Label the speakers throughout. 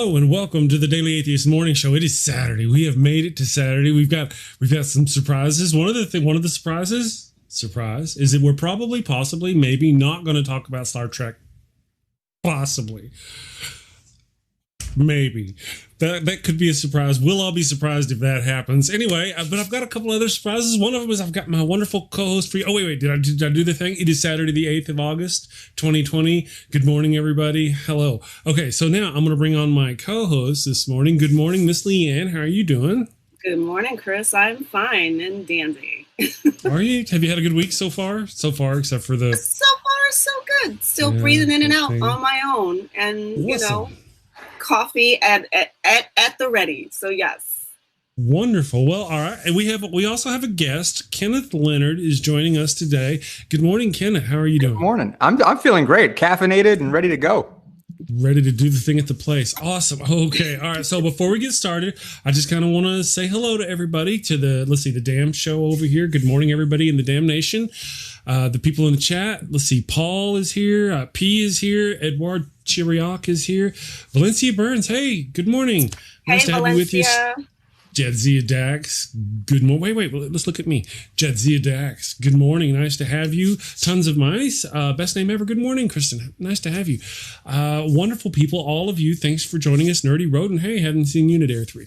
Speaker 1: Hello and welcome to the Daily Atheist Morning Show. It is Saturday. We have made it to Saturday. We've got some surprises. One of the surprises is that we're probably, possibly, maybe not going to talk about Star Trek. Possibly. Maybe. That could be a surprise. We'll all be surprised if that happens. Anyway, but I've got a couple other surprises. One of them is I've got my wonderful co-host for you. Oh, wait. Did I do the thing? It is Saturday, the 8th of August, 2020. Good morning, everybody. Hello. Okay, so now I'm going to bring on my co-host this morning. Good morning, Miss Leanne. How are you doing?
Speaker 2: Good morning, Chris. I'm fine and dandy.
Speaker 1: Are you? Have you had a good week so far? So far, except for the... So
Speaker 2: far, so good. Still breathing in and out on my own. And,
Speaker 1: awesome.
Speaker 2: Coffee at the ready. So yes.
Speaker 1: Wonderful. Well, all right. And we also have a guest. Kenneth Leonard is joining us today. Good morning, Kenneth. How are you doing?
Speaker 3: Good morning. I'm feeling great, caffeinated and ready to go.
Speaker 1: Ready to do the thing at the place. Awesome. Okay. All right. So before we get started, I just kind of want to say hello to everybody to the Damn Show over here. Good morning, everybody in the Damn Nation. The people in the chat. Let's see. Paul is here. P is here. Edward Chiriac is here. Valencia Burns. Hey, good morning.
Speaker 2: Nice to have you with you.
Speaker 1: Jedzia Dax. Good morning. Wait. Let's look at me. Jedzia Dax. Good morning. Nice to have you. Tons of mice. Best name ever. Good morning, Kristen. Nice to have you. Wonderful people. All of you. Thanks for joining us. Nerdy Rodent. Hey, hadn't seen you in Dare 3.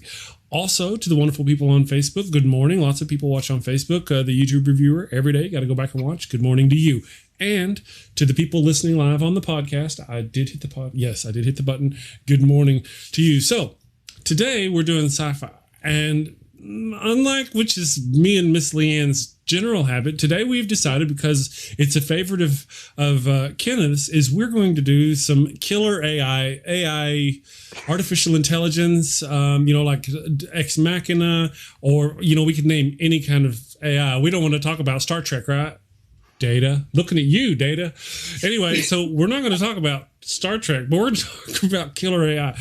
Speaker 1: Also, to the wonderful people on Facebook, good morning. Lots of people watch on Facebook. The YouTube reviewer every day. Got to go back and watch. Good morning to you. And to the people listening live on the podcast, I did hit the button. Good morning to you. So today we're doing sci-fi. And unlike which is me and Miss Leanne's general habit, today we've decided, because it's a favorite of Kenneth's, is we're going to do some killer AI, artificial intelligence, like Ex Machina, or, we could name any kind of AI. We don't want to talk about Star Trek, right? Data. Looking at you, Data. Anyway, so we're not going to talk about Star Trek, but we're going to talk about killer AI.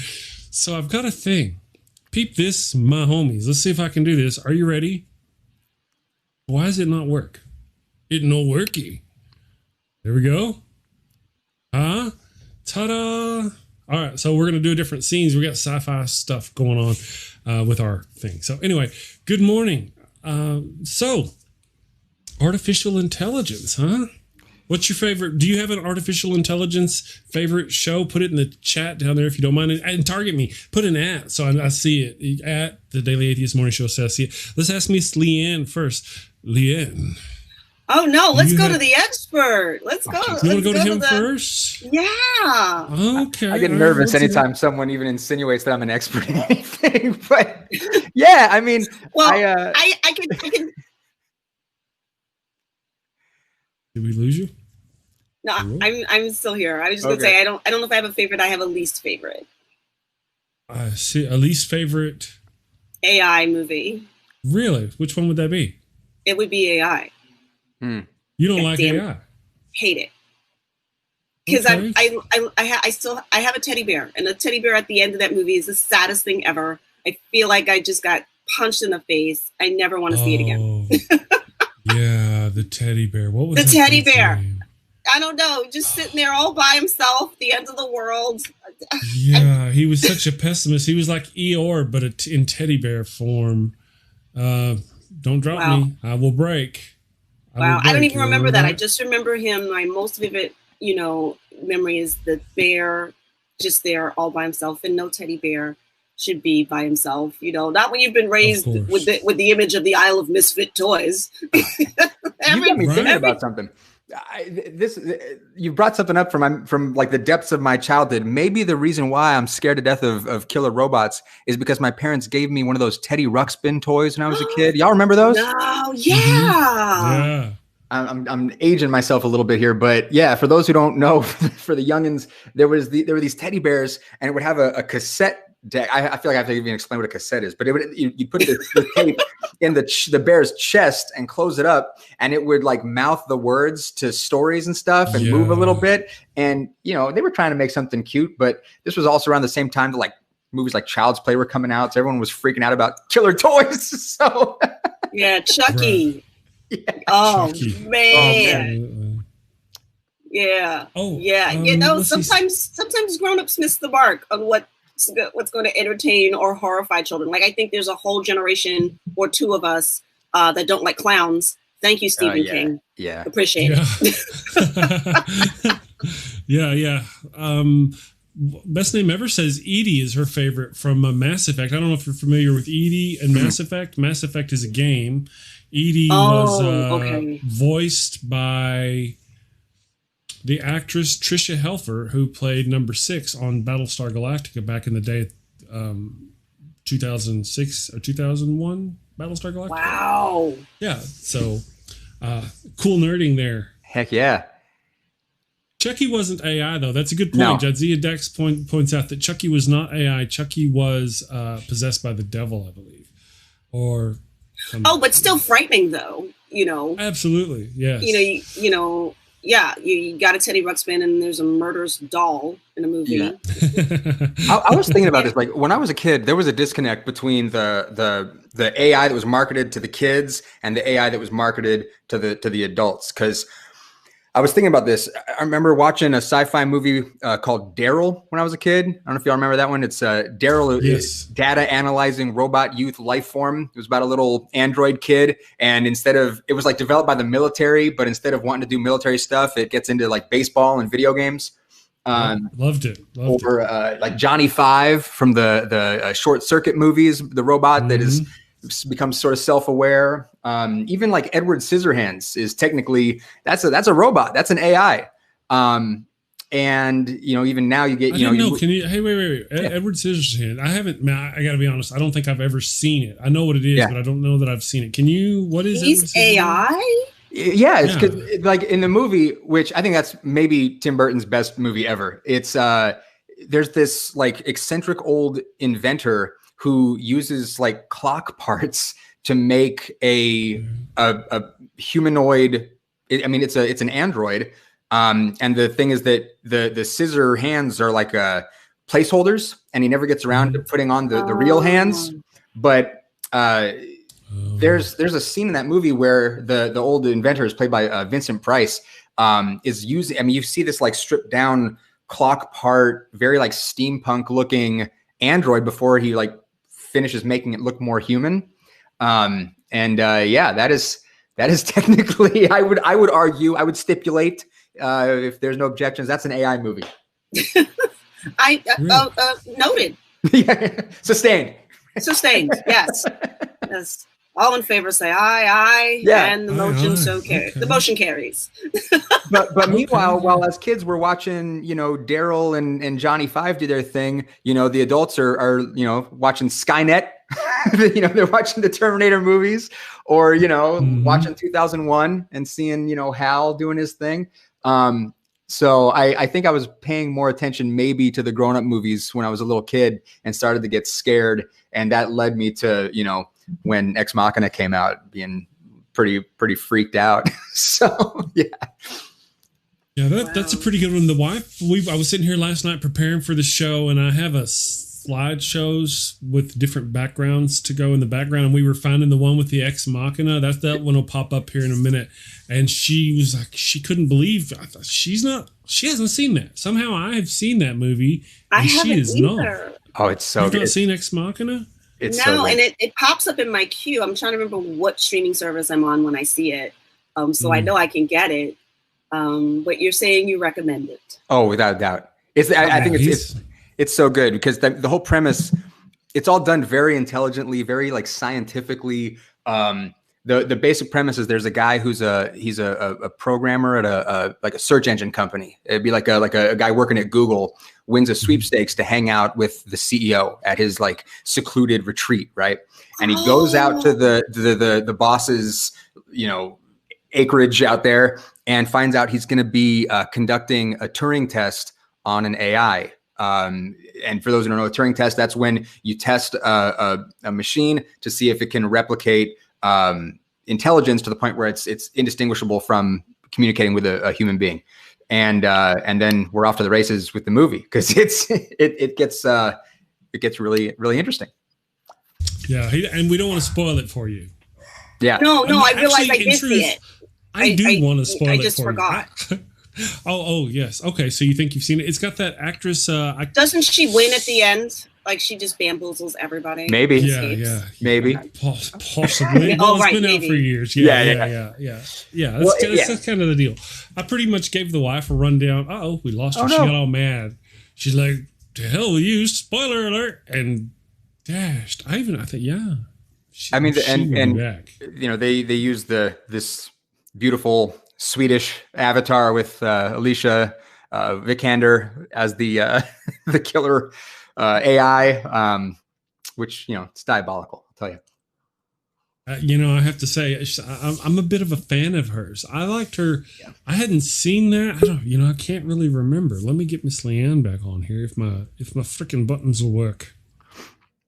Speaker 1: So I've got a thing. Peep this, my homies. Let's see if I can do this. Are you ready? Why does it not work? It no worky. There we go. Huh? Ta-da! All right, so we're going to do different scenes. We got sci-fi stuff going on with our thing. So anyway, good morning. So artificial intelligence, huh? What's your favorite? Do you have an artificial intelligence favorite show? Put it in the chat down there if you don't mind. And target me. Put an at so I see it. At the Daily Atheist Morning Show, so I see it. Let's ask Miss Leanne first. Leanne.
Speaker 2: Oh, no. Let's go to the expert. Let's go.
Speaker 1: You want to go to him first?
Speaker 2: Yeah.
Speaker 1: Okay.
Speaker 3: I get nervous anytime someone even insinuates that I'm an expert in anything. But yeah, I mean.
Speaker 2: Well, I can.
Speaker 1: Did we lose you?
Speaker 2: No, I'm still here. I was just gonna say I don't know if I have a favorite. I have a least favorite.
Speaker 1: I see. A least favorite
Speaker 2: AI movie.
Speaker 1: Really? Which one would that be?
Speaker 2: It would be AI.
Speaker 1: You don't like AI?
Speaker 2: Hate it. Because I have a teddy bear, and the teddy bear at the end of that movie is the saddest thing ever. I feel like I just got punched in the face. I never want to see it again.
Speaker 1: Yeah, the teddy bear. What was
Speaker 2: the teddy bear?
Speaker 1: Name?
Speaker 2: I don't know. Just sitting there all by himself, the end of the world.
Speaker 1: Yeah, he was such a pessimist. He was like Eeyore, but in teddy bear form. Don't drop me. I will break.
Speaker 2: I don't even remember that. I just remember him. My most vivid, memory is the bear just there all by himself, and no teddy bear should be by himself, not when you've been raised with the image of the Isle of Misfit Toys.
Speaker 3: You got me thinking about something. You brought something up from like the depths of my childhood. Maybe the reason why I'm scared to death of killer robots is because my parents gave me one of those Teddy Ruxpin toys when I was a kid. Y'all remember those?
Speaker 2: No, yeah.
Speaker 1: Yeah.
Speaker 3: I'm aging myself a little bit here, but yeah, for those who don't know, for the youngins, there were these teddy bears, and it would have a cassette deck. I feel like I have to even explain what a cassette is, but you put the tape in the bear's chest and close it up, and it would like mouth the words to stories and stuff and move a little bit. And they were trying to make something cute, but this was also around the same time that like movies like Child's Play were coming out, so everyone was freaking out about killer toys. So
Speaker 2: yeah, Chucky.
Speaker 3: Right.
Speaker 2: Yeah. Oh man. Yeah.
Speaker 1: Oh
Speaker 2: yeah. Sometimes grown-ups miss the mark on what what's going to entertain or horrify children. Like, I think there's a whole generation or two of us that don't like clowns. Thank you, Stephen King.
Speaker 3: Yeah.
Speaker 2: Appreciate it.
Speaker 1: Yeah. Best Name Ever says Edie is her favorite from Mass Effect. I don't know if you're familiar with Edie and Mass Effect. Mass Effect is a game. Edie was voiced by the actress Tricia Helfer, who played Number 6 on Battlestar Galactica back in the day, 2006 or 2001 Battlestar Galactica.
Speaker 2: Wow.
Speaker 1: Yeah, so cool nerding there.
Speaker 3: Heck yeah.
Speaker 1: Chucky wasn't AI, though. That's a good point. No. Jadzia Dex points out that Chucky was not AI. Chucky was possessed by the devil, I believe. But
Speaker 2: still frightening, though,
Speaker 1: Absolutely, yes.
Speaker 2: You got a Teddy Ruxpin and there's a murderous doll in a movie.
Speaker 3: Yeah. I was thinking about this. Like, when I was a kid, there was a disconnect between the AI that was marketed to the kids and the AI that was marketed to the adults. Because I was thinking about this. I remember watching a sci-fi movie called Daryl when I was a kid. I don't know if y'all remember that one. It's Daryl, yes. Data analyzing robot youth life form. It was about a little android kid. And it was like developed by the military, but instead of wanting to do military stuff, it gets into like baseball and video games.
Speaker 1: Loved it.
Speaker 3: Like Johnny Five from the Short Circuit movies, the robot that is becomes sort of self-aware. Even like Edward Scissorhands is technically that's a robot. That's an AI. And even now you get
Speaker 1: Can you wait. Yeah. Edward Scissorhands. I haven't. I got to be honest. I don't think I've ever seen it. I know what it is, but I don't know that I've seen it. Can you? What is it?
Speaker 2: He's AI.
Speaker 3: Yeah, it's because like in the movie, which I think that's maybe Tim Burton's best movie ever. It's there's this like eccentric old inventor who uses like clock parts to make a humanoid. It's an android. And the thing is that the scissor hands are like placeholders, and he never gets around to putting on the real hands. But there's a scene in that movie where the old inventor is played by Vincent Price is using. You see this like stripped down clock part, very like steampunk looking android before he like finishes making it look more human. That is technically, I would argue, I would stipulate, if there's no objections, that's an AI movie.
Speaker 2: Noted.
Speaker 3: Yeah. Sustained.
Speaker 2: Yes. Yes. All in favor say aye, and the motion the motion carries.
Speaker 3: but meanwhile, while as kids we're watching, Daryl and Johnny Five do their thing, the adults are watching Skynet. They're watching the Terminator movies, or watching 2001 and seeing Hal doing his thing. So I think I was paying more attention maybe to the grown-up movies when I was a little kid and started to get scared, and that led me to when Ex Machina came out, being pretty freaked out. So
Speaker 1: that's a pretty good one. The wife, I was sitting here last night preparing for the show, and I have a slideshows with different backgrounds to go in the background, and we were finding the one with the Ex Machina. That one will pop up here in a minute. And she was like, she couldn't believe. I thought she hasn't seen that. Somehow I have seen that movie, and she is not.
Speaker 3: Oh, it's so good.
Speaker 1: You've not seen Ex Machina?
Speaker 3: It's
Speaker 2: and it pops up in my queue. I'm trying to remember what streaming service I'm on when I see it. So I know I can get it. But you're saying you recommend it? Oh, without a doubt.
Speaker 3: I think it's so good because the whole premise, it's all done very intelligently, very like scientifically. The basic premise is there's a guy he's a programmer at a search engine company. It'd be like a guy working at Google wins a sweepstakes to hang out with the CEO at his like secluded retreat, right? And he goes out to the boss's acreage out there and finds out he's going to be conducting a Turing test on an AI. And for those who don't know, a Turing test, that's when you test a machine to see if it can replicate intelligence to the point where it's indistinguishable from communicating with a human being. And then we're off to the races with the movie because it gets really, really interesting.
Speaker 1: Yeah, and we don't want to spoil it for you.
Speaker 3: Yeah.
Speaker 2: No, I realized I did see it.
Speaker 1: I do want to spoil it for you.
Speaker 2: I just forgot.
Speaker 1: Oh, yes. Okay, so you think you've seen it? It's got that actress.
Speaker 2: Doesn't she win at the end? Like she just bamboozles everybody.
Speaker 3: Maybe.
Speaker 1: Yeah.
Speaker 3: Maybe.
Speaker 1: Possibly. Well, it's been out for years. Yeah. That's kind of the deal. I pretty much gave the wife a rundown. We lost her.
Speaker 3: Oh,
Speaker 1: She
Speaker 3: no.
Speaker 1: got all mad. She's like, "To hell with you! Spoiler alert!" And dashed. I think, yeah.
Speaker 3: I mean, and
Speaker 1: back.
Speaker 3: you know, they use this beautiful Swedish avatar with Alicia Vikander as the the killer AI, which, you know, it's diabolical, I'll tell you.
Speaker 1: I have to say, I'm a bit of a fan of hers. I liked her. Yeah. I hadn't seen that. I can't really remember. Let me get Miss Leanne back on here if my freaking buttons will work.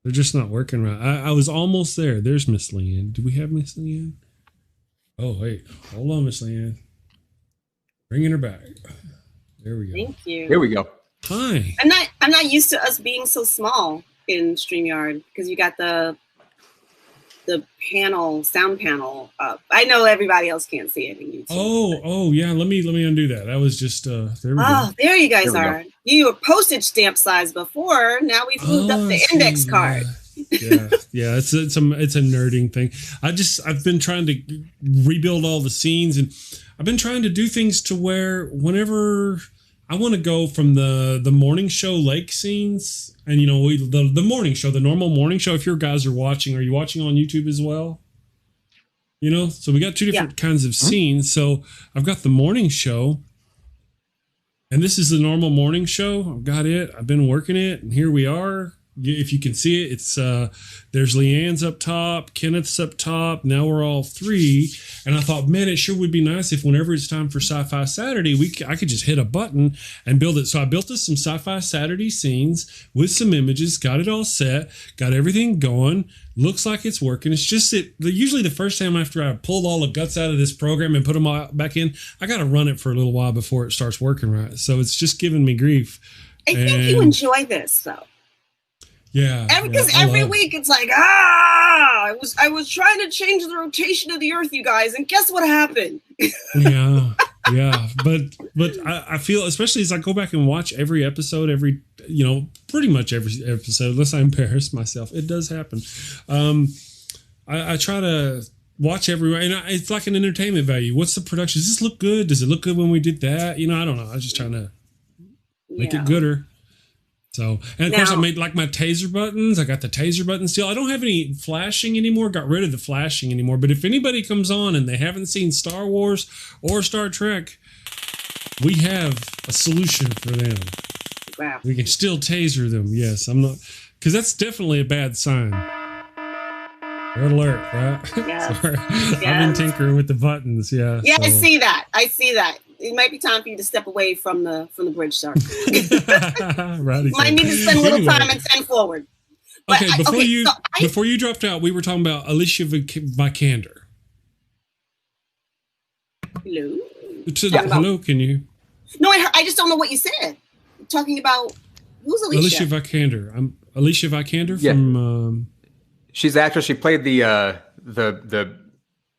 Speaker 1: They're just not working right. I was almost there. There's Miss Leanne. Do we have Miss Leanne? Oh, wait. Hold on, Miss Leanne. Bringing her back. There we go.
Speaker 2: Thank you.
Speaker 3: Here we go.
Speaker 1: Hi.
Speaker 2: I'm not used to us being so small in StreamYard because you got the sound panel up. I know everybody else can't see it in YouTube.
Speaker 1: Oh yeah. Let me undo that. That was just there we go.
Speaker 2: There you guys are. You were postage stamp size before. Now we've moved up the index card.
Speaker 1: Yeah. It's a nerding thing. I've been trying to rebuild all the scenes, and I've been trying to do things to where whenever I want to go from the morning show lake scenes, and the morning show, the normal morning show. If your guys are you watching on YouTube as well? So we got two different kinds of scenes. So I've got the morning show, and this is the normal morning show. I've got it. I've been working it, and here we are. If you can see it, it's there's Leanne's up top, Kenneth's up top. Now we're all three, and I thought, man, it sure would be nice if whenever it's time for Sci-Fi Saturday, I could just hit a button and build it. So I built us some Sci-Fi Saturday scenes with some images, got it all set, got everything going. Looks like it's working. It's just usually the first time after I pulled all the guts out of this program and put them all back in, I got to run it for a little while before it starts working right. So it's just giving me grief.
Speaker 2: I think you enjoy this though.
Speaker 1: Yeah,
Speaker 2: because every week it's like, I was trying to change the rotation of the Earth, you guys, and guess what happened?
Speaker 1: yeah, but I feel, especially as I go back and watch every episode, pretty much every episode, unless I embarrass myself, it does happen. I try to watch everywhere, and it's like an entertainment value. What's the production? Does this look good? Does it look good when we did that? I don't know. I was just trying to make it gooder. So, and of course I made like my taser buttons. I got the taser button still. I don't have any flashing anymore. Got rid of the flashing anymore. But if anybody comes on and they haven't seen Star Wars or Star Trek, we have a solution for them.
Speaker 2: Wow.
Speaker 1: We can still taser them. Yes, I'm not, because that's definitely a bad sign. Red alert, right?
Speaker 2: Yeah.
Speaker 1: Sorry. I've been tinkering with the buttons. Yeah.
Speaker 2: Yeah, so. I see that. It might be time for you to step away from the bridge, sir.
Speaker 1: Right.
Speaker 2: You might need to spend a little time and send forward.
Speaker 1: But before you dropped out, we were talking about Alicia Vikander.
Speaker 2: Hello.
Speaker 1: Hello, can you?
Speaker 2: No, I just don't know what you said. You're talking about who's Alicia?
Speaker 1: Alicia Vikander. I'm Alicia Vikander from.
Speaker 3: She's the actress. She played the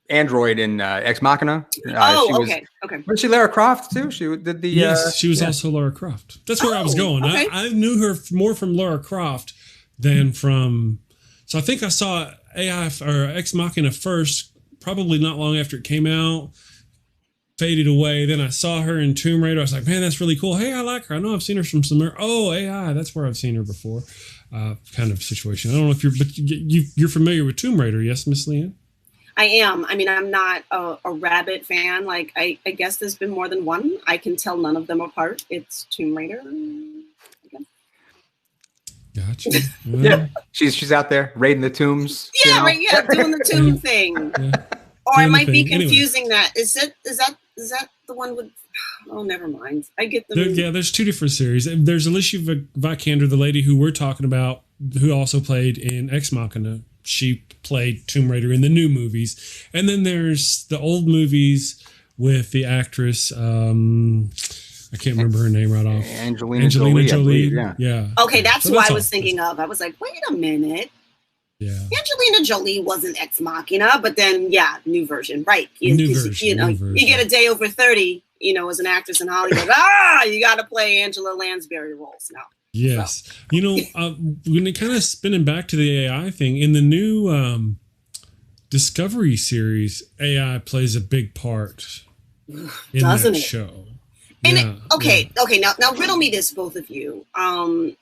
Speaker 3: android in Ex Machina.
Speaker 2: Okay.
Speaker 3: Was she Lara Croft too? She did the.
Speaker 1: Yes, she was also Lara Croft. That's where I was going. Okay. I knew her more from Lara Croft than from. So I think I saw AI or Ex Machina first, probably not long after it came out. Faded away. Then I saw her in Tomb Raider. I was like, man, that's really cool. Hey, I like her. I know I've seen her from somewhere. Oh, AI. That's where I've seen her before. Kind of situation. I don't know if you're familiar with Tomb Raider, yes, Miss Leanne?
Speaker 2: I am. I mean, I'm not a Rabbit fan. Like, I guess there's been more than one. I can tell none of them apart. It's Tomb Raider.
Speaker 1: Gotcha.
Speaker 3: Well, yeah, she's out there raiding the tombs.
Speaker 2: Yeah, right. Yeah, doing the tomb thing. Yeah. Or I might be confusing that. Is that the one with? Oh, never mind. I get them.
Speaker 1: There's two different series. There's Alicia Vikander, the lady who we're talking about, who also played in Ex Machina. She played Tomb Raider in the new movies. And then there's the old movies with the actress. I can't remember her name right off.
Speaker 3: Angelina Jolie.
Speaker 1: Yeah.
Speaker 2: Okay, that's who I was thinking of. I was like, wait a minute.
Speaker 1: Yeah.
Speaker 2: Angelina Jolie wasn't Ex Machina, but then new version, right?
Speaker 1: New version.
Speaker 2: You get a day over 30 you know, as an actress in Hollywood, you got to play Angela Lansbury roles now.
Speaker 1: Yes. So. You know, when it kind of spinning back to the AI thing, in the new Discovery series, AI plays a big part in
Speaker 2: Doesn't
Speaker 1: that
Speaker 2: it?
Speaker 1: show.
Speaker 2: And
Speaker 1: yeah,
Speaker 2: okay. Now riddle me this, both of you. Any